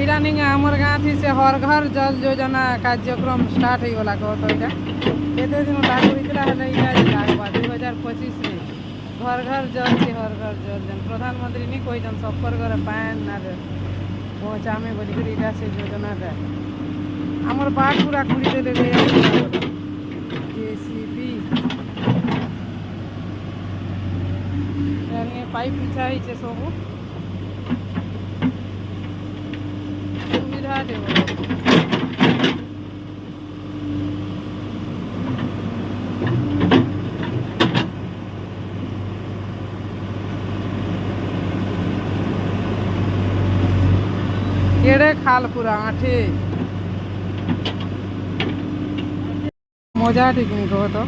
इरा नहीं आमर गाँव थी से हर घर जल योजना कार्यक्रम स्टार्ट हो गला कह तो इटा केते दिन लागू इतला हले इटा लागबा 2025 में घर घर जल से हर घर जल जन प्रधानमंत्री नहीं कोई जन सफर करे पान ना रे पहुंचा में बोली कर इटा से योजना रे आमर बाट पूरा खुली देले रे जेसीबी यानी पाइप बिछा ही छे सब सुविधा देबो केड़े खाल पूरा आठे मजा ठीक नहीं कह तो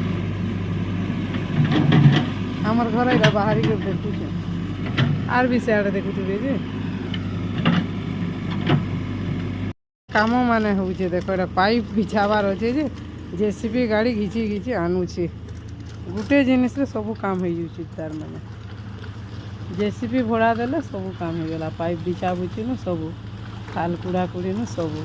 आमर घर इला बाहरी के देखु आर भी सियाड़े देखु जे काम माने होचे देखो एटा पाइप बिछावार अच्छे जे जेसीबी गाड़ी घिची घिची आनुचे गुटे जिनिस रे सब काम हो जाउची तार माने जेसीबी भड़ा देले सब काम हो गला पाइप बिछा बुची न सब खाल कुड़ा कुड़ी न सब